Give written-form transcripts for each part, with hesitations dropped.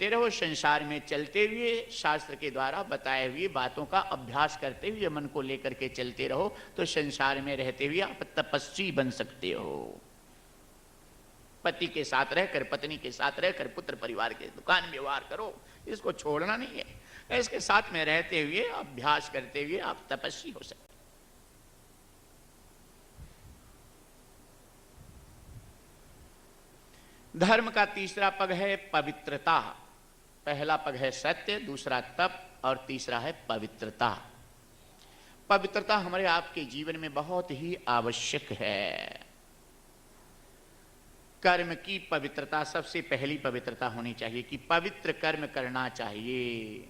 रहते रहो, संसार में चलते हुए शास्त्र के द्वारा बताए हुए बातों का अभ्यास करते हुए मन को लेकर के चलते रहो, तो संसार में रहते हुए आप तपस्वी बन सकते हो। पति के साथ रहकर, पत्नी के साथ रहकर, पुत्र परिवार के दुकान व्यवहार करो, इसको छोड़ना नहीं है। इसके साथ में रहते हुए अभ्यास करते हुए आप तपस्वी हो सकते। धर्म का तीसरा पग है पवित्रता। पहला पग है सत्य, दूसरा तप और तीसरा है पवित्रता। पवित्रता हमारे आपके जीवन में बहुत ही आवश्यक है। कर्म की पवित्रता सबसे पहली पवित्रता होनी चाहिए कि पवित्र कर्म करना चाहिए,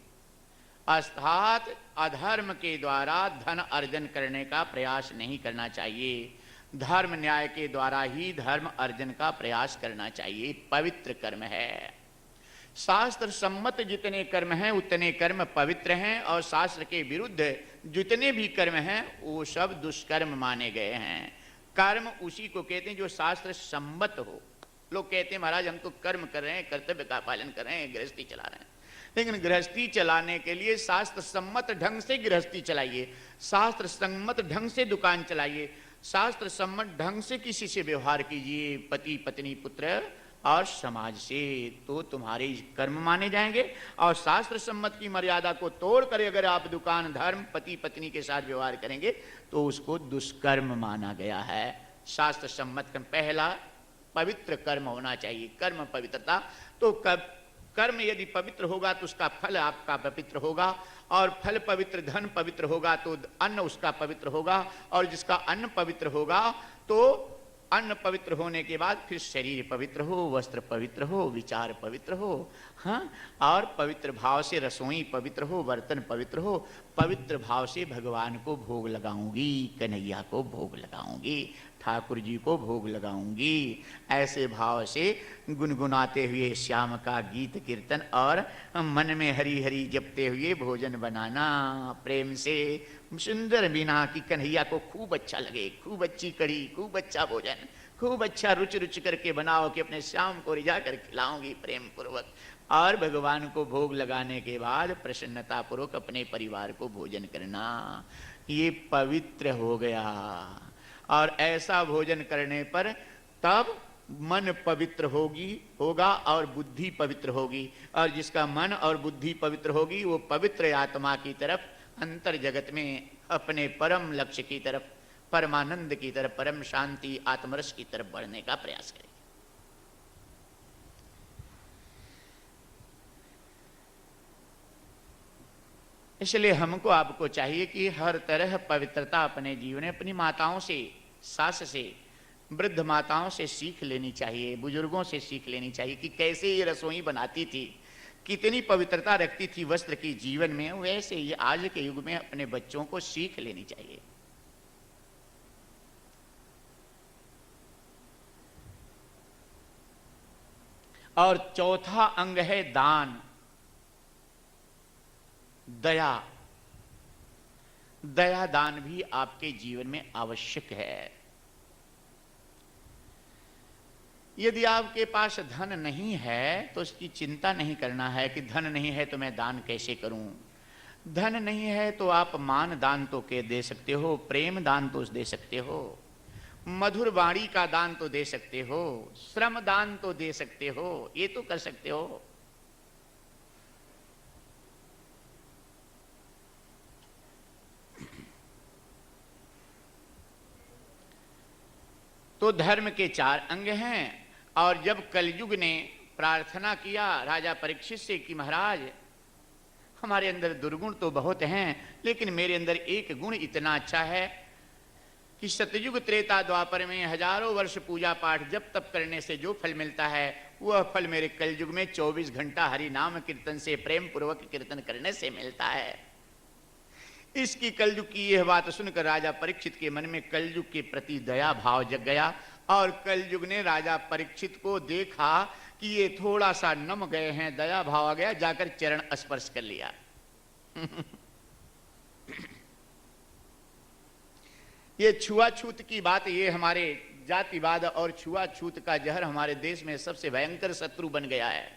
अर्थात अधर्म के द्वारा धन अर्जन करने का प्रयास नहीं करना चाहिए। धर्म न्याय के द्वारा ही धर्म अर्जन का प्रयास करना चाहिए। पवित्र कर्म है। शास्त्र सम्मत जितने कर्म हैं उतने कर्म पवित्र हैं, और शास्त्र के विरुद्ध जितने भी कर्म हैं वो सब दुष्कर्म माने गए हैं। कर्म उसी को कहते हैं जो शास्त्र सम्मत हो। लोग कहते हैं महाराज हम तो कर्म कर रहे हैं, कर्तव्य का पालन कर रहे हैं, गृहस्थी चला रहे हैं, लेकिन गृहस्थी चलाने के लिए शास्त्र सम्मत ढंग से गृहस्थी चलाइए, शास्त्र सम्मत ढंग से दुकान चलाइए, शास्त्र सम्मत ढंग से किसी से व्यवहार कीजिए, पति पत्नी पुत्र और समाज से, तो तुम्हारे कर्म माने जाएंगे। और शास्त्र सम्मत की मर्यादा को तोड़ कर अगर आप दुकान धर्म पति पत्नी के साथ व्यवहार करेंगे तो उसको दुष्कर्म माना गया है। शास्त्र सम्मत कर्म पहला पवित्र कर्म होना चाहिए। कर्म पवित्रता, तो कर्म यदि पवित्र होगा तो उसका फल आपका पवित्र होगा, और फल पवित्र, धन पवित्र होगा तो अन्न उसका पवित्र होगा, और जिसका अन्न पवित्र होगा तो अन्न पवित्र होने के बाद फिर शरीर पवित्र हो, वस्त्र पवित्र हो, विचार पवित्र हो, हाँ, और पवित्र भाव से रसोई पवित्र हो, बर्तन पवित्र हो। पवित्र भाव से भगवान को भोग लगाऊंगी, कन्हैया को भोग लगाऊंगी, ठाकुर जी को भोग लगाऊंगी, ऐसे भाव से गुनगुनाते हुए श्याम का गीत कीर्तन और मन में हरी हरी जपते हुए भोजन बनाना प्रेम से, सुंदर बिना कि कन्हैया को खूब अच्छा लगे, खूब अच्छी कढ़ी, खूब अच्छा भोजन, खूब अच्छा रुचि रुचि करके बनाओ कि अपने श्याम को रिझा कर खिलाऊंगी प्रेम पूर्वक। और भगवान को भोग लगाने के बाद प्रसन्नता पूर्वक अपने परिवार को भोजन करना, ये पवित्र हो गया। और ऐसा भोजन करने पर तब मन पवित्र होगा और बुद्धि पवित्र होगी, और जिसका मन और बुद्धि पवित्र होगी वो पवित्र आत्मा की तरफ, अंतर जगत में अपने परम लक्ष्य की तरफ, परमानंद की तरफ, परम शांति आत्मरस की तरफ बढ़ने का प्रयास करेगी। इसलिए हमको आपको चाहिए कि हर तरह पवित्रता अपने जीवन में अपनी माताओं से, सास से, वृद्ध माताओं से सीख लेनी चाहिए, बुजुर्गों से सीख लेनी चाहिए कि कैसे ये रसोई बनाती थी, कितनी पवित्रता रखती थी वस्त्र की जीवन में। वैसे ही आज के युग में अपने बच्चों को सीख लेनी चाहिए। और चौथा अंग है दान, दया। दया दान भी आपके जीवन में आवश्यक है। यदि आपके पास धन नहीं है तो उसकी चिंता नहीं करना है कि धन नहीं है तो मैं दान कैसे करूं। धन नहीं है तो आप मान दान तो के दे सकते हो, प्रेम दान तो दे सकते हो, मधुर वाणी का दान तो दे सकते हो, श्रम दान तो दे सकते हो, ये तो कर सकते हो। तो धर्म के 4 अंग हैं। और जब कलयुग ने प्रार्थना किया राजा परीक्षित से कि महाराज हमारे अंदर दुर्गुण तो बहुत हैं, लेकिन मेरे अंदर एक गुण इतना अच्छा है कि सतयुग त्रेता द्वापर में हजारों वर्ष पूजा पाठ जप तप करने से जो फल मिलता है वह फल मेरे कलयुग में 24 घंटा हरि नाम कीर्तन से, प्रेम पूर्वक कीर्तन करने से मिलता है। इसकी कलयुग की यह बात सुनकर राजा परीक्षित के मन में कलयुग के प्रति दया भाव जग गया, और कलयुग ने राजा परीक्षित को देखा कि ये थोड़ा सा नम गए हैं, दया भाव आ गया, जाकर चरण स्पर्श कर लिया। ये छुआछूत की बात, ये हमारे जातिवाद और छुआछूत का जहर हमारे देश में सबसे भयंकर शत्रु बन गया है।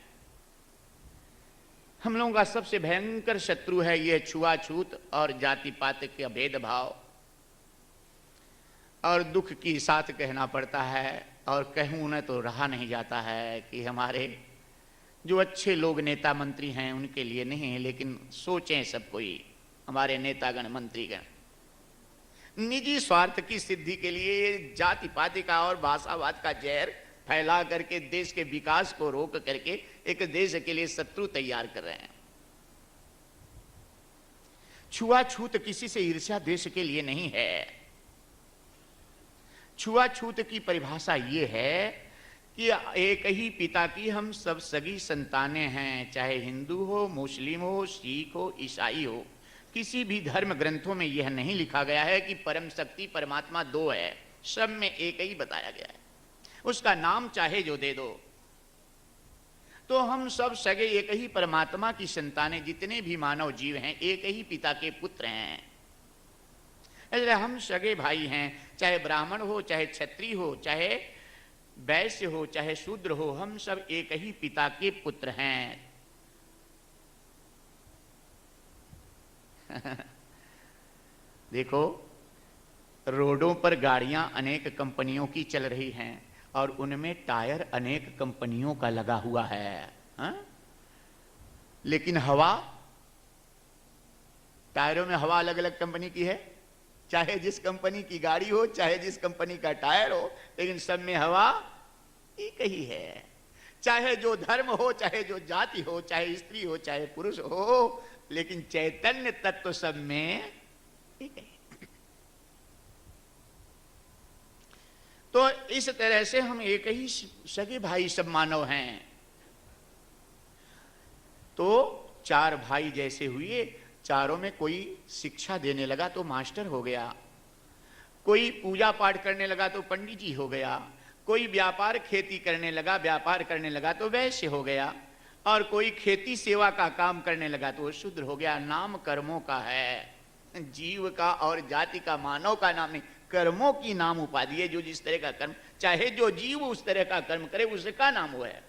हम लोगों का सबसे भयंकर शत्रु है यह छुआछूत और जाति पात का भेदभाव। और दुख की साथ कहना पड़ता है, और कहूँ न तो रहा नहीं जाता है कि हमारे जो अच्छे लोग नेता मंत्री हैं उनके लिए नहीं, लेकिन सोचें सब कोई, हमारे नेतागण मंत्रीगण निजी स्वार्थ की सिद्धि के लिए जाति पाति का और भाषावाद का जहर फैला करके देश के विकास को रोक करके एक देश के लिए शत्रु तैयार कर रहे हैं। छुआछूत किसी से ईर्ष्या देश के लिए नहीं है। छुआछूत की परिभाषा ये है कि एक ही पिता की हम सब सगी संतानें हैं, चाहे हिंदू हो, मुस्लिम हो, सिख हो, ईसाई हो। किसी भी धर्म ग्रंथों में यह नहीं लिखा गया है कि परम शक्ति परमात्मा दो है, सब में एक ही बताया गया है। उसका नाम चाहे जो दे दो, तो हम सब सगे एक ही परमात्मा की संतानें, जितने भी मानव जीव हैं एक ही पिता के पुत्र हैं। इसलिए हम सगे भाई हैं, चाहे ब्राह्मण हो, चाहे क्षत्रिय हो, चाहे वैश्य हो, चाहे शूद्र हो, हम सब एक ही पिता के पुत्र हैं। देखो, रोडों पर गाड़ियां अनेक कंपनियों की चल रही हैं और उनमें टायर अनेक कंपनियों का लगा हुआ है, हा? लेकिन हवा, टायरों में हवा अलग अलग कंपनी की है, चाहे जिस कंपनी की गाड़ी हो, चाहे जिस कंपनी का टायर हो, लेकिन सब में हवा एक ही है। चाहे जो धर्म हो, चाहे जो जाति हो, चाहे स्त्री हो, चाहे पुरुष हो, लेकिन चैतन्य तत्व सब में एक है। तो इस तरह से हम एक ही सगे भाई सब मानव हैं। तो चार भाई जैसे हुए, चारों में कोई शिक्षा देने लगा तो मास्टर हो गया, कोई पूजा पाठ करने लगा तो पंडित जी हो गया, कोई व्यापार खेती करने लगा, व्यापार करने लगा तो वैश्य हो गया, और कोई खेती सेवा का काम करने लगा तो वो शूद्र हो गया। नाम कर्मों का है, जीव का और जाति का, मानव का नाम नहीं, कर्मों की नाम उपाधि है। जो जिस तरह का कर्म, चाहे जो जीव उस तरह का कर्म करे, उसका नाम वो है।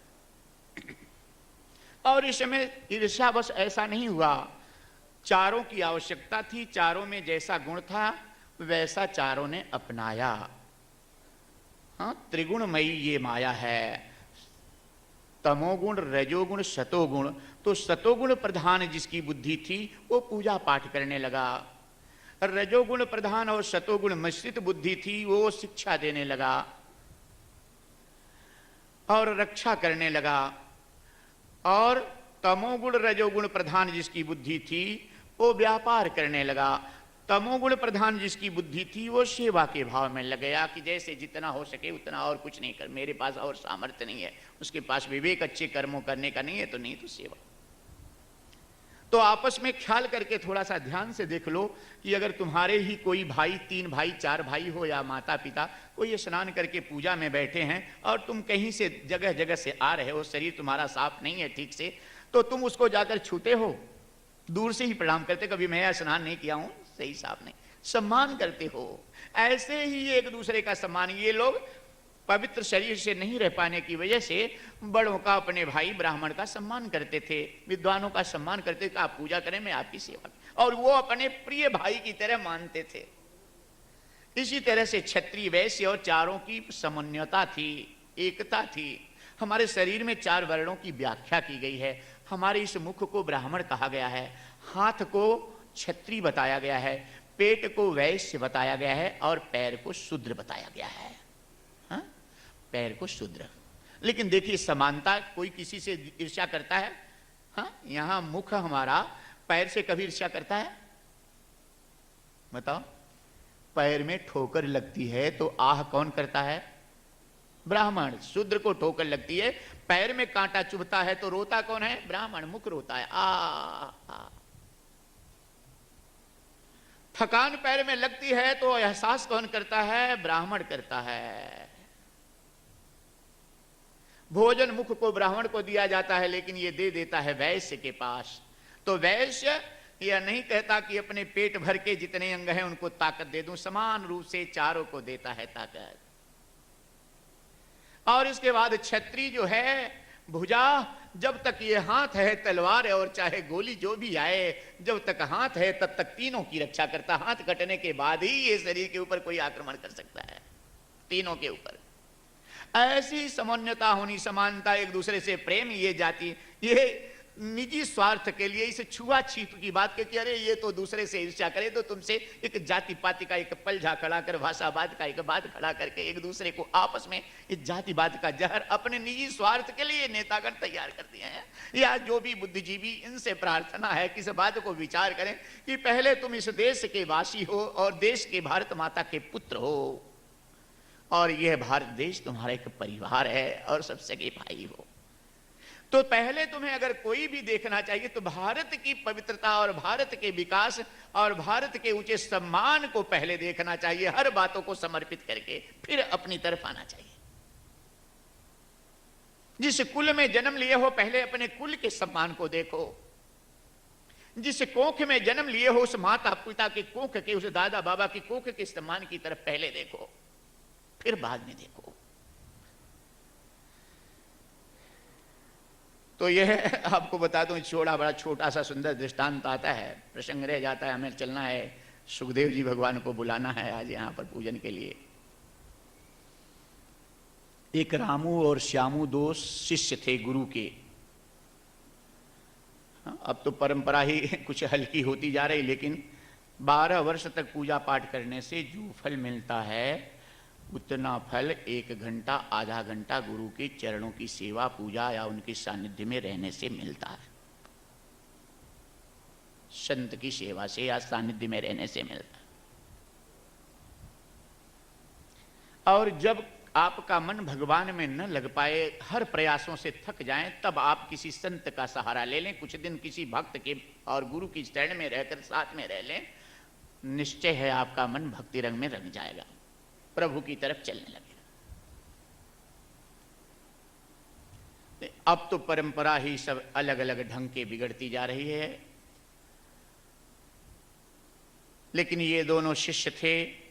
और इस समय ईर्ष्यावश ऐसा नहीं हुआ, चारों की आवश्यकता थी, चारों में जैसा गुण था वैसा चारों ने अपनाया। हाँ, त्रिगुणमयी ये माया है, तमोगुण, रजोगुण, सतोगुण। तो सतोगुण प्रधान जिसकी बुद्धि थी वो पूजा पाठ करने लगा, रजोगुण प्रधान और सतोगुण मिश्रित बुद्धि थी वो शिक्षा देने लगा और रक्षा करने लगा, और तमोगुण रजोगुण प्रधान जिसकी बुद्धि थी वो व्यापार करने लगा, तमोगुण प्रधान जिसकी बुद्धि थी वो सेवा के भाव में लग गया कि जैसे जितना हो सके उतना, और कुछ नहीं कर, मेरे पास और सामर्थ्य नहीं है, उसके पास विवेक अच्छे कर्मों करने का नहीं है, तो नहीं तो सेवा। तो आपस में ख्याल करके थोड़ा सा ध्यान से देख लो कि अगर तुम्हारे ही कोई भाई, 3 भाई, 4 भाई हो, या माता पिता कोई स्नान करके पूजा में बैठे हैं और तुम कहीं से जगह जगह से आ रहे हो, शरीर तुम्हारा साफ नहीं है ठीक से, तो तुम उसको जाकर छूते हो, दूर से ही प्रणाम करते, कभी मैं स्नान नहीं किया हूं, सही साफ नहीं, सम्मान करते हो। ऐसे ही एक दूसरे का सम्मान, ये लोग पवित्र शरीर से नहीं रह पाने की वजह से बड़ों का, अपने भाई ब्राह्मण का सम्मान करते थे, विद्वानों का सम्मान करते थे, आप पूजा करें मैं आपकी सेवा, और वो अपने प्रिय भाई की तरह मानते थे। इसी तरह से क्षत्रिय वैश्य और चारों की समन्वयता थी, एकता थी। हमारे शरीर में 4 वर्णों की व्याख्या की गई है। हमारे इस मुख को ब्राह्मण कहा गया है, हाथ को क्षत्रिय बताया गया है, पेट को वैश्य बताया गया है, और पैर को शूद्र बताया गया है। हाँ? पैर को शूद्र। लेकिन देखिए समानता, कोई किसी से ईर्ष्या करता है? हाँ, यहां मुख हमारा पैर से कभी ईर्ष्या करता है? बताओ, पैर में ठोकर लगती है तो आह कौन करता है? ब्राह्मण। शूद्र को ठोकर लगती है, पैर में कांटा चुभता है तो रोता कौन है? ब्राह्मण। मुख रोता है, आ। थकान पैर में लगती है तो एहसास कौन करता है? ब्राह्मण करता है। भोजन मुख को ब्राह्मण को दिया जाता है, लेकिन ये दे देता है वैश्य के पास। तो वैश्य यह नहीं कहता कि अपने पेट भर के जितने अंग हैं उनको ताकत दे दूं, समान रूप से चारों को देता है ताकत। और इसके बाद क्षत्रिय जो है भुजा, जब तक ये हाथ है तलवार है और चाहे गोली जो भी आए, जब तक हाथ है तब तक तीनों की रक्षा करता। हाथ कटने के बाद ही ये शरीर के ऊपर कोई आक्रमण कर सकता है, तीनों के ऊपर। ऐसी समन्वयता होनी, समानता, एक दूसरे से प्रेम, ये जाति, ये निजी स्वार्थ के लिए इस छुआछूत की बात कि अरे ये तो दूसरे से ईर्ष्या करे तो तुमसे एक जाति पाति का एक पलझा खड़ा कर, भाषावाद का एक बात खड़ा करके एक दूसरे को आपस में इस जातिवाद का जहर अपने निजी स्वार्थ के लिए नेतागण तैयार कर दिए हैं। या जो भी बुद्धिजीवी, इनसे प्रार्थना है कि इस बात को विचार करें कि पहले तुम इस देश के वासी हो और देश के भारत माता के पुत्र हो, और यह भारत देश तुम्हारा एक परिवार है और सब सगे भाई हो। तो पहले तुम्हें अगर कोई भी देखना चाहिए तो भारत की पवित्रता और भारत के विकास और भारत के ऊंचे सम्मान को पहले देखना चाहिए, हर बातों को समर्पित करके फिर अपनी तरफ आना चाहिए। जिस कुल में जन्म लिए हो पहले अपने कुल के सम्मान को देखो। जिस कोख में जन्म लिए हो उस माता पिता के कोख के, उस दादा बाबा की कोख के सम्मान की तरफ पहले देखो, फिर बाद में देखो। तो यह आपको बता दूं, बड़ा छोटा सा सुंदर दृष्टांत आता है, प्रसंग रह जाता है, हमें चलना है, सुखदेव जी भगवान को बुलाना है आज यहाँ पर पूजन के लिए। एक रामू और श्यामू दो शिष्य थे गुरु के। अब तो परंपरा ही कुछ हल्की होती जा रही, लेकिन 12 वर्ष तक पूजा पाठ करने से जो फल मिलता है उतना फल 1 घंटा आधा घंटा गुरु के चरणों की सेवा पूजा या उनके सानिध्य में रहने से मिलता है। संत की सेवा से या सानिध्य में रहने से मिलता है। और जब आपका मन भगवान में न लग पाए, हर प्रयासों से थक जाएं, तब आप किसी संत का सहारा ले लें, कुछ दिन किसी भक्त के और गुरु की शरण में रहकर साथ में रह लें, निश्चय है आपका मन भक्ति रंग में रंग जाएगा, प्रभु की तरफ चलने लगेगा। अब तो परंपरा ही सब अलग अलग ढंग के बिगड़ती जा रही है, लेकिन ये दोनों शिष्य थे।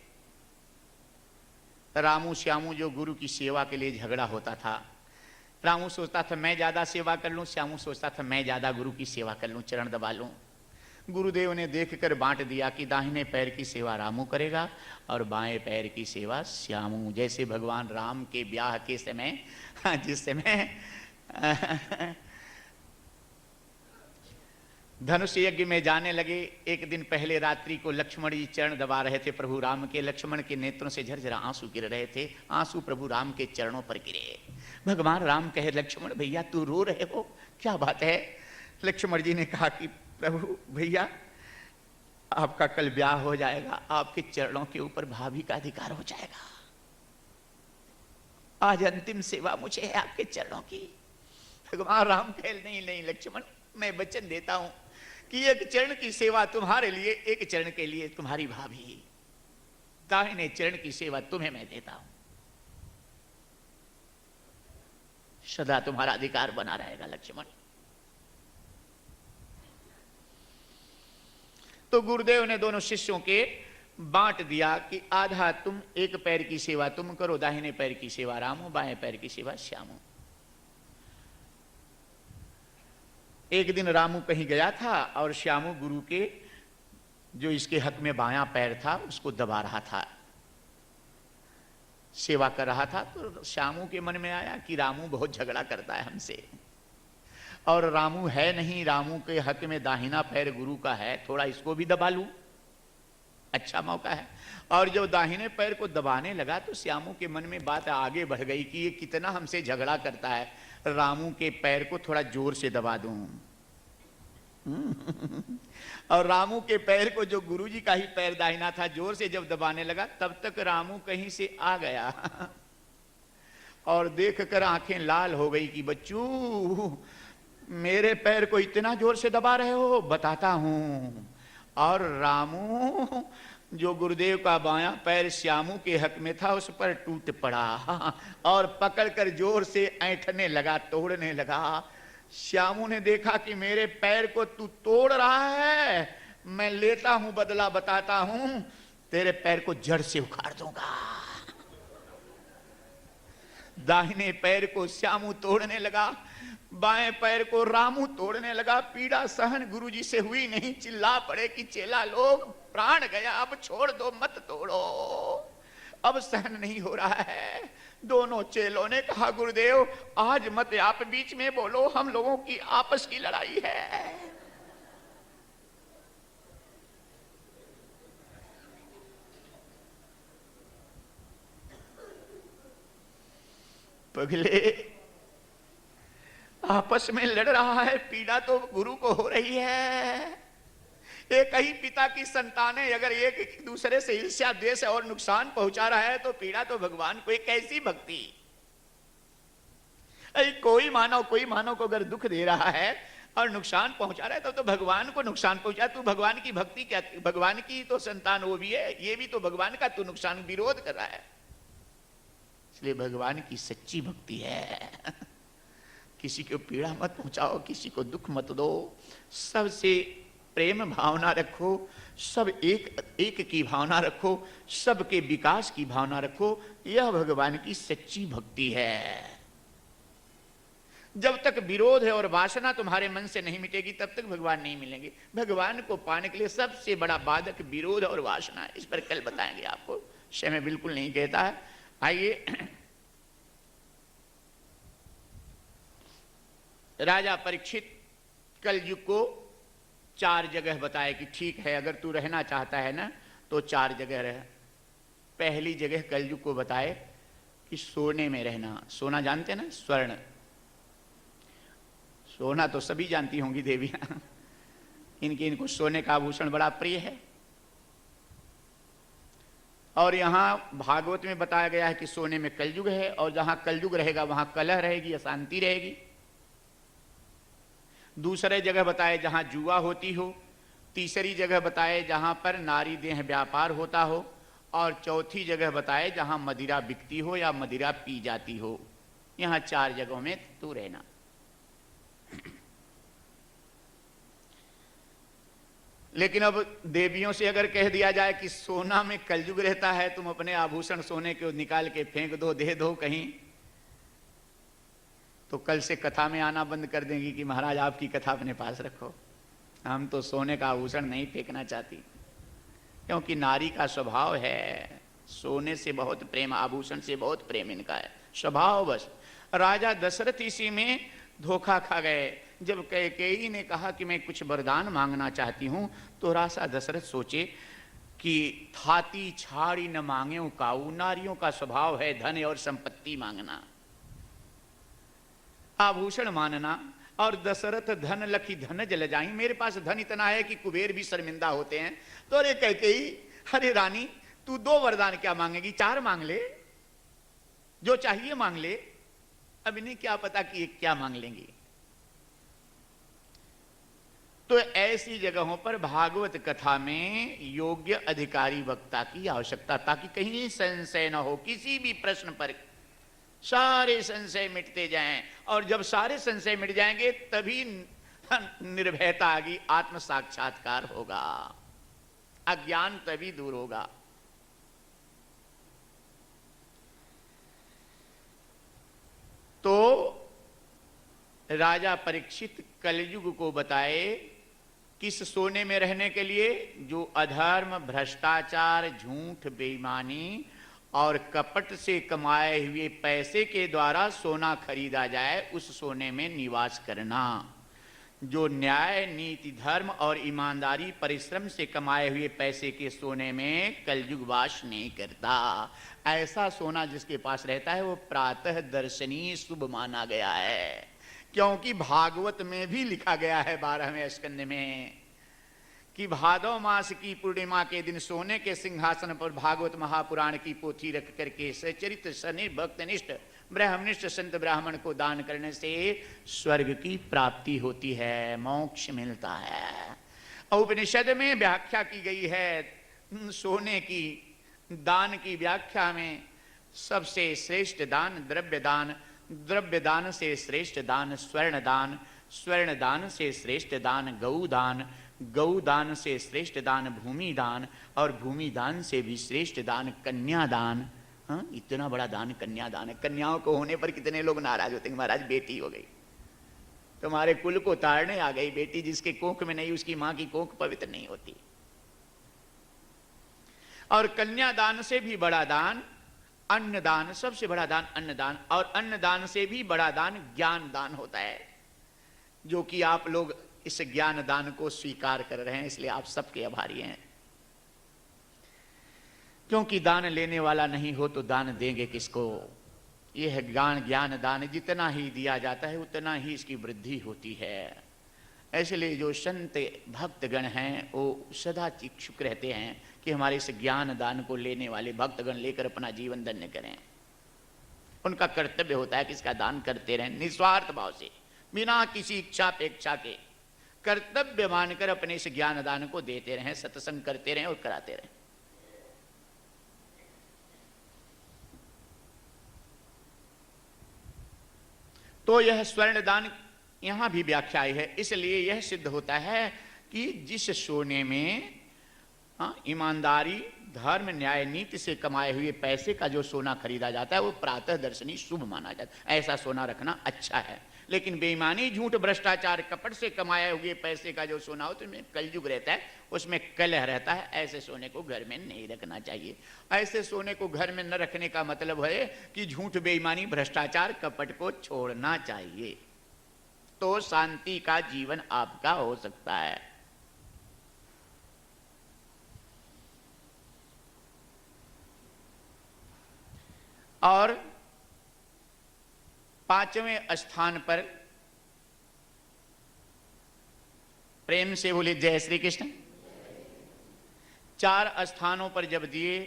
रामू श्यामू जो गुरु की सेवा के लिए झगड़ा होता था, रामू सोचता था मैं ज्यादा सेवा कर लूं, श्यामू सोचता था मैं ज्यादा गुरु की सेवा कर लूं, चरण दबा लूं। गुरुदेव ने देखकर बांट दिया कि दाहिने पैर की सेवा रामू करेगा और बाएं पैर की सेवा श्यामू। जैसे भगवान राम के ब्याह के समय, जिस समय धनुष यज्ञ में जाने लगे, एक दिन पहले रात्रि को लक्ष्मण जी चरण दबा रहे थे प्रभु राम के। लक्ष्मण के नेत्रों से झरझरा आंसू गिर रहे थे, आंसू प्रभु राम के चरणों पर गिरे। भगवान राम कहे लक्ष्मण भैया तू रो रहे हो, क्या बात है? लक्ष्मण जी ने कहा कि प्रभु भैया आपका कल ब्याह हो जाएगा, आपके चरणों के ऊपर भाभी का अधिकार हो जाएगा, आज अंतिम सेवा मुझे है आपके चरणों की। भगवान राम कहे नहीं नहीं लक्ष्मण, मैं वचन देता हूं कि एक चरण की सेवा तुम्हारे लिए, एक चरण के लिए तुम्हारी भाभी, दाहिने चरण की सेवा तुम्हें मैं देता हूं, सदा तुम्हारा अधिकार बना रहेगा लक्ष्मण। तो गुरुदेव ने दोनों शिष्यों के बांट दिया कि आधा तुम, एक पैर की सेवा तुम करो, दाहिने पैर की सेवा रामू, बाएं पैर की सेवा श्यामू। एक दिन रामू कहीं गया था और श्यामू गुरु के जो इसके हक में बायां पैर था उसको दबा रहा था, सेवा कर रहा था। तो श्यामू के मन में आया कि रामू बहुत झगड़ा करता है हमसे, और रामू है नहीं, रामू के हक में दाहिना पैर गुरु का है, थोड़ा इसको भी दबा लूं, अच्छा मौका है। और जब दाहिने पैर को दबाने लगा तो श्यामू के मन में बात आगे बढ़ गई कि ये कितना हमसे झगड़ा करता है, रामू के पैर को थोड़ा जोर से दबा दूं। और रामू के पैर को, जो गुरुजी का ही पैर दाहिना था, जोर से जब दबाने लगा तब तक रामू कहीं से आ गया और देखकर आंखें लाल हो गई कि बच्चू मेरे पैर को इतना जोर से दबा रहे हो, बताता हूं। और रामू जो गुरुदेव का बायां पैर श्यामू के हक में था उस पर टूट पड़ा और पकड़कर जोर से ऐंठने लगा, तोड़ने लगा। श्यामू ने देखा कि मेरे पैर को तू तोड़ रहा है, मैं लेता हूं बदला, बताता हूं, तेरे पैर को जड़ से उखाड़ दूंगा। दाहिने पैर को श्यामू तोड़ने लगा, बाएं पैर को रामू तोड़ने लगा। पीड़ा सहन गुरुजी से हुई नहीं, चिल्ला पड़े कि चेला लोग प्राण गया, अब छोड़ दो, मत तोड़ो, अब सहन नहीं हो रहा है। दोनों चेलों ने कहा गुरुदेव आज मत आप बीच में बोलो, हम लोगों की आपस की लड़ाई है। पगले आपस में लड़ रहा है, पीड़ा तो गुरु को हो रही है। एक ही पिता की संतान है, अगर एक दूसरे से ईर्ष्या द्वेष और नुकसान पहुंचा रहा है तो पीड़ा तो भगवान को। एक कैसी भक्ति, कोई मानव को अगर दुख दे रहा है और नुकसान पहुंचा रहा है तो भगवान को नुकसान पहुंचा। तू भगवान की भक्ति क्या, भगवान की तो संतान वो भी है, ये भी तो भगवान का तू नुकसान विरोध कर रहा है। इसलिए भगवान की सच्ची भक्ति है किसी को पीड़ा मत पहुंचाओ, किसी को दुख मत दो, सबसे प्रेम भावना रखो, सब एक की भावना रखो, सबके विकास की भावना रखो। यह भगवान की सच्ची भक्ति है। जब तक विरोध है और वासना तुम्हारे मन से नहीं मिटेगी तब तक भगवान नहीं मिलेंगे। भगवान को पाने के लिए सबसे बड़ा बाधक विरोध और वासना है। इस पर कल बताएंगे आपको, समय बिल्कुल नहीं कहता है। आइए, राजा परीक्षित कलयुग को 4 जगह बताए कि ठीक है अगर तू रहना चाहता है ना तो 4 जगह रह। पहली जगह कलयुग को बताए कि सोने में रहना। सोना जानते ना, स्वर्ण, सोना तो सभी जानती होंगी देवियां, इनको सोने का आभूषण बड़ा प्रिय है। और यहां भागवत में बताया गया है कि सोने में कलयुग है, और जहां कलयुग रहेगा वहां कलह रहेगी, अशांति रहेगी। दूसरे जगह बताए जहां जुआ होती हो, तीसरी जगह बताए जहां पर नारी देह व्यापार होता हो, और चौथी जगह बताए जहां मदिरा बिकती हो या मदिरा पी जाती हो। यहां 4 जगहों में तू रहना। लेकिन अब देवियों से अगर कह दिया जाए कि सोना में कलयुग रहता है, तुम अपने आभूषण सोने के निकाल के फेंक दो, दे दो कहीं, तो कल से कथा में आना बंद कर देंगी कि महाराज आपकी कथा अपने पास रखो, हम तो सोने का आभूषण नहीं फेंकना चाहती। क्योंकि नारी का स्वभाव है सोने से बहुत प्रेम, आभूषण से बहुत प्रेम इनका है, स्वभाव बस। राजा दशरथ इसी में धोखा खा गए। जब कैकेयी ने कहा कि मैं कुछ वरदान मांगना चाहती हूं, तो राजा दशरथ सोचे कि थाती छाड़ी न मांगे काऊ। नारियों का स्वभाव है धन और संपत्ति मांगना, आभूषण मानना। और दशरथ धन लखी धन जल जाई, मेरे पास धन इतना है कि कुबेर भी शर्मिंदा होते हैं। तो अरे कैकेयी, अरे रानी तू 2 वरदान क्या मांगेगी, 4 मांग ले, जो चाहिए मांग ले। अब इन्हें क्या पता कि ये क्या मांग लेंगी। तो ऐसी जगहों पर भागवत कथा में योग्य अधिकारी वक्ता की आवश्यकता, ताकि कहीं संशय न हो। किसी भी प्रश्न पर सारे संशय मिटते जाएं, और जब सारे संशय मिट जाएंगे तभी निर्भयता आएगी, आत्म साक्षात्कार होगा, अज्ञान तभी दूर होगा। तो राजा परीक्षित कलयुग को बताए किस सोने में रहने के लिए, जो अधर्म, भ्रष्टाचार, झूठ, बेईमानी और कपट से कमाए हुए पैसे के द्वारा सोना खरीदा जाए, उस सोने में निवास करना। जो न्याय, नीति, धर्म और ईमानदारी, परिश्रम से कमाए हुए पैसे के सोने में कलयुग वास नहीं करता। ऐसा सोना जिसके पास रहता है वो प्रातः दर्शनीय शुभ माना गया है। क्योंकि भागवत में भी लिखा गया है 12वें स्कंद में कि भादव मास की पूर्णिमा के दिन सोने के सिंहासन पर भागवत महापुराण की पोथी रख करके सचरित सनि भक्तनिष्ठ ब्रह्मनिष्ठ संत ब्राह्मण को दान करने से स्वर्ग की प्राप्ति होती है, मोक्ष मिलता है। उपनिषद में व्याख्या की गई है सोने की, दान की व्याख्या में सबसे श्रेष्ठ दान द्रव्य दान, द्रव्य दान से श्रेष्ठ दान स्वर्ण दान, स्वर्ण दान से श्रेष्ठ दान गौ दान, गौ दान से श्रेष्ठ दान भूमि दान, और भूमि दान से भी श्रेष्ठ दान कन्या दान। हाँ, इतना बड़ा दान कन्यादान है। कन्याओं को होने पर कितने लोग नाराज होते हैं, महाराज बेटी हो गई, तुम्हारे कुल को ताड़ने आ गई। बेटी जिसके कोख में नहीं, उसकी मां की कोख पवित्र नहीं होती। और कन्यादान से भी बड़ा दान अन्नदान, सबसे बड़ा दान अन्नदान, और अन्नदान से भी बड़ा दान ज्ञान दान होता है, जो कि आप लोग इस ज्ञान दान को स्वीकार कर रहे हैं, इसलिए आप सबके आभारी हैं। क्योंकि दान लेने वाला नहीं हो तो दान देंगे किसको। यह ज्ञान दान जितना ही दिया जाता है उतना ही इसकी वृद्धि होती है। इसलिए जो संत भक्तगण हैं वो सदा इच्छुक रहते हैं कि हमारे इस ज्ञान दान को लेने वाले भक्तगण लेकर अपना जीवन धन्य करें। उनका कर्तव्य होता है कि इसका दान करते रहें निस्वार्थ भाव से, बिना किसी इच्छा अपेक्षा के कर्तव्य मानकर अपने इस ज्ञान दान को देते रहें, सत्संग करते रहें और कराते रहें। तो यह स्वर्ण दान यहां भी व्याख्या है। इसलिए यह सिद्ध होता है कि जिस सोने में ईमानदारी, धर्म, न्याय, नीति से कमाए हुए पैसे का जो सोना खरीदा जाता है वो प्रातः दर्शनी शुभ माना जाता है। ऐसा सोना रखना अच्छा है। लेकिन बेईमानी, झूठ, भ्रष्टाचार, कपट से कमाए हुए पैसे का जो सोना हो तो उसमें कलयुग रहता है, उसमें कलह रहता है। ऐसे सोने को घर में नहीं रखना चाहिए। ऐसे सोने को घर में न रखने का मतलब है कि झूठ, बेईमानी, भ्रष्टाचार, कपट को छोड़ना चाहिए, तो शांति का जीवन आपका हो सकता है। और पांचवें स्थान पर प्रेम से बोले जय श्री कृष्ण। 4 स्थानों पर जब दिए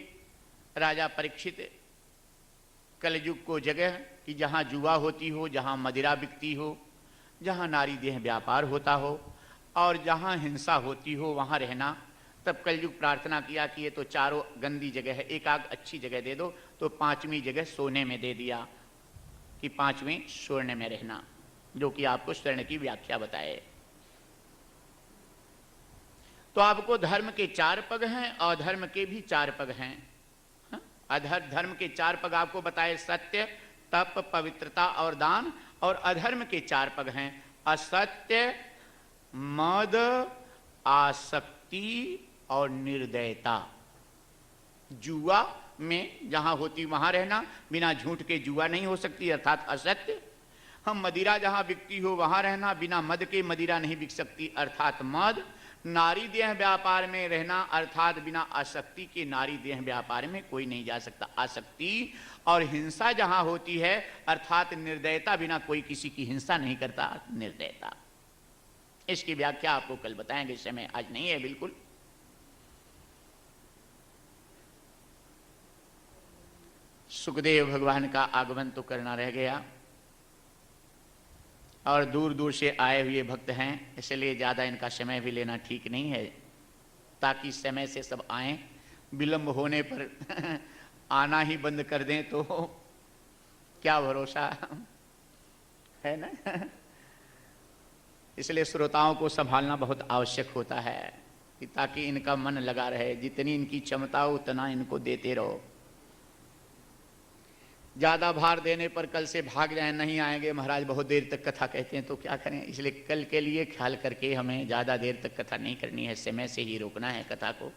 राजा परीक्षित कलयुग को जगह कि जहां जुआ होती हो, जहां मदिरा बिकती हो, जहां नारी देह व्यापार होता हो और जहां हिंसा होती हो वहां रहना, तब कलयुग प्रार्थना किया कि ये तो चारों गंदी जगह है, एक आग अच्छी जगह दे दो। तो 5वीं जगह सोने में दे दिया कि 5वीं स्वर्ण में रहना, जो कि आपको स्वर्ण की व्याख्या बताए। तो आपको धर्म के 4 पग हैं और अधर्म के भी 4 पग हैं। धर्म के 4 पग आपको बताए, सत्य, तप, पवित्रता और दान। और अधर्म के 4 पग हैं असत्य, मद, आसक्ति और निर्दयता। जुआ में जहां होती वहां रहना, बिना झूठ के जुआ नहीं हो सकती अर्थात असत्य। हम मदिरा जहां बिकती हो वहां रहना, बिना मद के मदिरा नहीं बिक सकती अर्थात मद। नारी देह व्यापार में रहना अर्थात बिना आसक्ति के नारी देह व्यापार में कोई नहीं जा सकता, आसक्ति। और हिंसा जहां होती है अर्थात निर्दयता, बिना कोई किसी की हिंसा नहीं करता, निर्दयता। इसकी व्याख्या आपको कल बताएंगे, समय आज नहीं है बिल्कुल। सुखदेव भगवान का आगमन तो करना रह गया और दूर दूर से आए हुए भक्त हैं, इसलिए ज़्यादा इनका समय भी लेना ठीक नहीं है, ताकि समय से सब आएं। विलंब होने पर आना ही बंद कर दें तो क्या भरोसा है ना। इसलिए श्रोताओं को संभालना बहुत आवश्यक होता है कि ताकि इनका मन लगा रहे, जितनी इनकी क्षमता हो उतना इनको देते रहो। ज़्यादा भार देने पर कल से भाग जाए, नहीं आएंगे महाराज बहुत देर तक कथा कहते हैं, तो क्या करें। इसलिए कल के लिए ख्याल करके हमें ज़्यादा देर तक कथा नहीं करनी है, समय से ही रोकना है कथा को।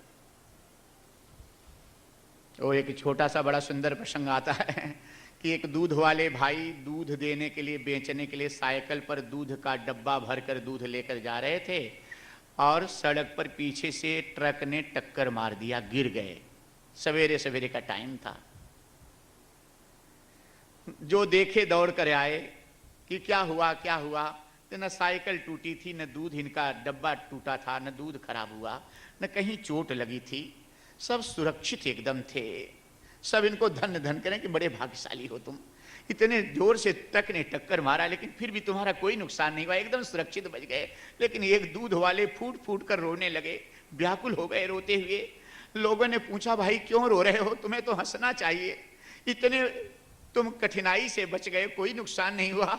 और एक छोटा सा बड़ा सुंदर प्रसंग आता है कि एक दूध वाले भाई दूध देने के लिए, बेचने के लिए साइकिल पर दूध का डब्बा भरकर दूध लेकर जा रहे थे और सड़क पर पीछे से ट्रक ने टक्कर मार दिया, गिर गए। सवेरे सवेरे का टाइम था। जो देखे दौड़ कर आए कि क्या हुआ क्या हुआ। तो न साइकिल टूटी थी, न दूध, इनका डब्बा टूटा था, न दूध खराब हुआ, न कहीं चोट लगी थी, सब सुरक्षित एकदम थे। सब इनको धन्य धन्य करें कि बड़े भाग्यशाली हो तुम, इतने जोर से ट्रक ने टक्कर मारा लेकिन फिर भी तुम्हारा कोई नुकसान नहीं हुआ, एकदम सुरक्षित बच गए। लेकिन एक दूध वाले फूट फूट कर रोने लगे, व्याकुल हो गए रोते हुए। लोगों ने पूछा भाई क्यों रो रहे हो, तुम्हें तो हंसना चाहिए, इतने तुम कठिनाई से बच गए, कोई नुकसान नहीं हुआ।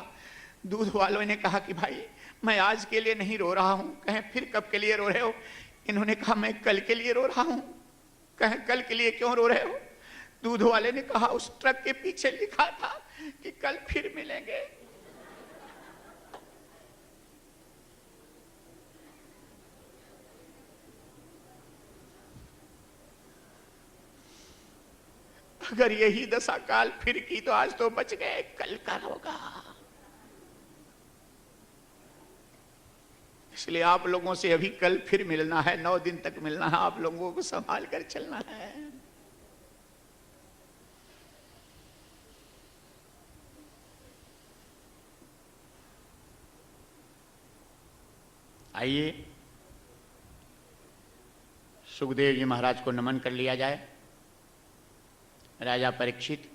दूध वालों ने कहा कि भाई मैं आज के लिए नहीं रो रहा हूं। कहें फिर कब के लिए रो रहे हो। इन्होंने कहा मैं कल के लिए रो रहा हूं। कहें कल के लिए क्यों रो रहे हो। दूध वाले ने कहा उस ट्रक के पीछे लिखा था कि कल फिर मिलेंगे। अगर यही दशा काल फिर की तो आज तो बच गए, कल का होगा। इसलिए आप लोगों से अभी कल फिर मिलना है, 9 दिन तक मिलना है, आप लोगों को संभाल कर चलना है। आइए सुखदेव जी महाराज को नमन कर लिया जाए। राजा परीक्षित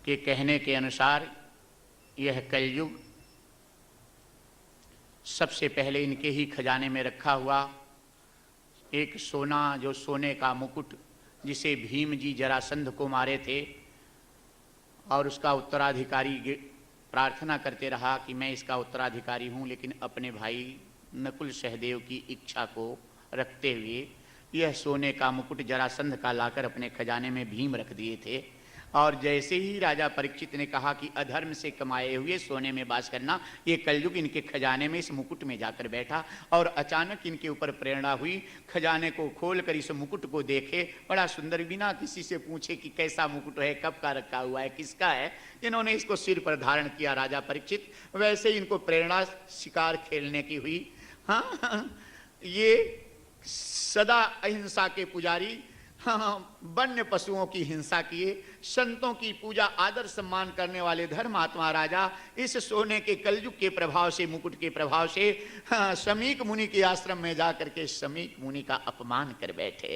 के कहने के अनुसार यह कलयुग सबसे पहले इनके ही खजाने में रखा हुआ एक सोना, जो सोने का मुकुट जिसे भीम जी जरासंध को मारे थे और उसका उत्तराधिकारी प्रार्थना करते रहा कि मैं इसका उत्तराधिकारी हूँ, लेकिन अपने भाई नकुल सहदेव की इच्छा को रखते हुए यह सोने का मुकुट जरासंध का लाकर अपने खजाने में भीम रख दिए थे। और जैसे ही राजा परीक्षित ने कहा कि अधर्म से कमाए हुए सोने में वास करना, ये कलयुग इनके खजाने में इस मुकुट में जाकर बैठा और अचानक इनके ऊपर प्रेरणा हुई। खजाने को खोलकर इस मुकुट को देखे, बड़ा सुंदर, बिना किसी से पूछे कि कैसा मुकुट है, कब का रखा हुआ है, किसका है, इन्होंने इसको सिर पर धारण किया राजा परीक्षित। वैसे इनको प्रेरणा शिकार खेलने की हुई। हाँ, ये सदा अहिंसा के पुजारी, वन्य पशुओं की हिंसा किए, संतों की पूजा आदर सम्मान करने वाले धर्मात्मा राजा इस सोने के कलयुग के प्रभाव से, मुकुट के प्रभाव से शमीक मुनि के आश्रम में जाकर के शमीक मुनि का अपमान कर बैठे।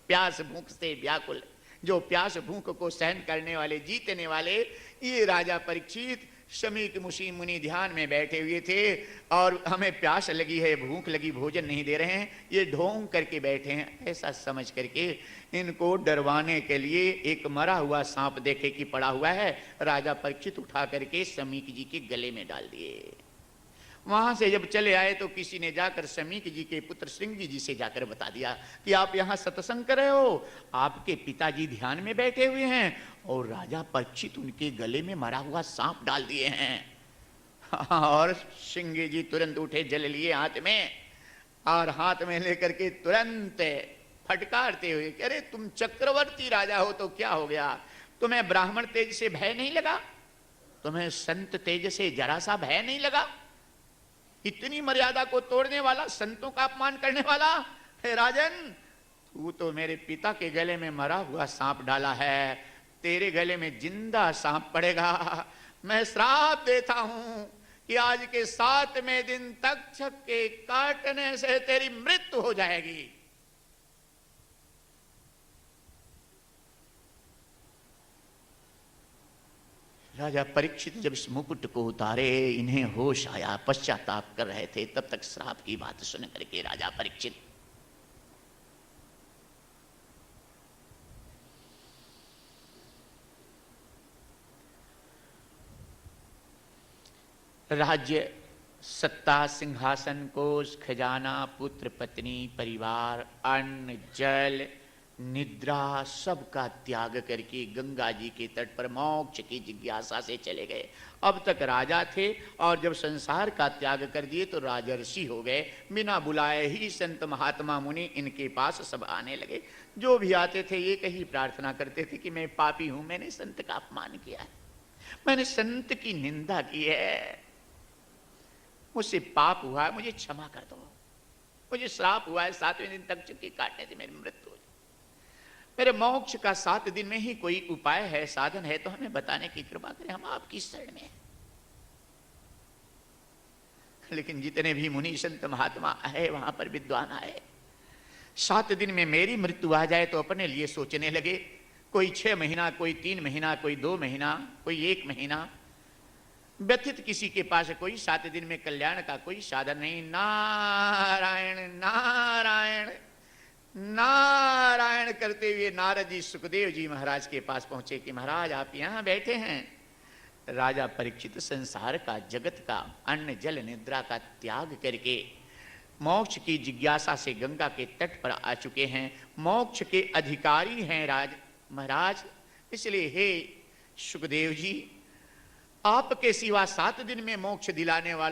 प्यास भूख से व्याकुल, जो प्यास भूख को सहन करने वाले, जीतने वाले, ये राजा परीक्षित शमीक मुनि ध्यान में बैठे हुए थे और हमें प्यास लगी है, भूख लगी, भोजन नहीं दे रहे हैं, ये ढोंग करके बैठे हैं। ऐसा समझ करके इनको डरवाने के लिए एक मरा हुआ सांप देखे कि पड़ा हुआ है, राजा परीक्षित उठा करके शमीक जी के गले में डाल दिए। वहां से जब चले आए तो किसी ने जाकर शमीक जी के पुत्र श्रृंगी जी से जाकर बता दिया कि आप यहाँ सत्संग कर रहे हो, आपके पिताजी ध्यान में बैठे हुए हैं और राजा परीक्षित उनके गले में मरा हुआ सांप डाल दिए हैं। और श्रृंगी जी तुरंत उठे, जल लिए हाथ में और हाथ में लेकर के तुरंत फटकारते हुए, अरे तुम चक्रवर्ती राजा हो तो क्या हो गया, तुम्हें ब्राह्मण तेज से भय नहीं लगा, तुम्हें संत तेज से जरा सा भय नहीं लगा, इतनी मर्यादा को तोड़ने वाला, संतों का अपमान करने वाला, हे राजन, तू तो मेरे पिता के गले में मरा हुआ सांप डाला है, तेरे गले में जिंदा सांप पड़ेगा। मैं श्राप देता हूं कि आज के 7वें दिन तक्षक के काटने से तेरी मृत्यु हो जाएगी। राजा परीक्षित जब इस मुकुट को उतारे, इन्हें होश आया, पश्चाताप कर रहे थे, तब तक श्राप की बात सुन करके राजा परीक्षित राज्य, सत्ता, सिंहासन, कोष, खजाना, पुत्र, पत्नी, परिवार, अन्न, जल, निद्रा, सबका त्याग करके गंगा जी के तट पर मोक्ष की जिज्ञासा से चले गए। अब तक राजा थे और जब संसार का त्याग कर दिए तो राजर्षि हो गए। बिना बुलाए ही संत महात्मा मुनि इनके पास सब आने लगे। जो भी आते थे एक ही प्रार्थना करते थे कि मैं पापी हूं, मैंने संत का अपमान किया है, मैंने संत की निंदा की है, मुझसे पाप हुआ है, मुझे क्षमा कर दो, मुझे श्राप हुआ है 7वें दिन तक चुकी काटने से मेरी मृत्यु हो, मेरे मोक्ष का 7 दिन में ही कोई उपाय है, साधन है तो हमें बताने की कृपा करें, हम आपकी शरण में हैं। लेकिन जितने भी मुनि संत महात्मा आए, वहां पर विद्वान आए, 7 दिन में मेरी मृत्यु आ जाए तो अपने लिए सोचने लगे। कोई 6 महीना, कोई 3 महीना, कोई 2 महीना, कोई 1 महीना व्यतीत, किसी के पास कोई 7 दिन में कल्याण का कोई साधन नहीं। नारायण नारायण नारायण करते हुए नारद जी सुखदेव जी महाराज के पास पहुंचे कि महाराज आप यहां बैठे हैं। राजा परीक्षित संसार का, जगत का, अन्न जल निद्रा का त्याग करके मोक्ष की जिज्ञासा से गंगा के तट पर आ चुके हैं, मोक्ष के अधिकारी हैं महाराज। इसलिए हे सुखदेव जी, आपके सिवा 7 दिन में मोक्ष दिलाने वाला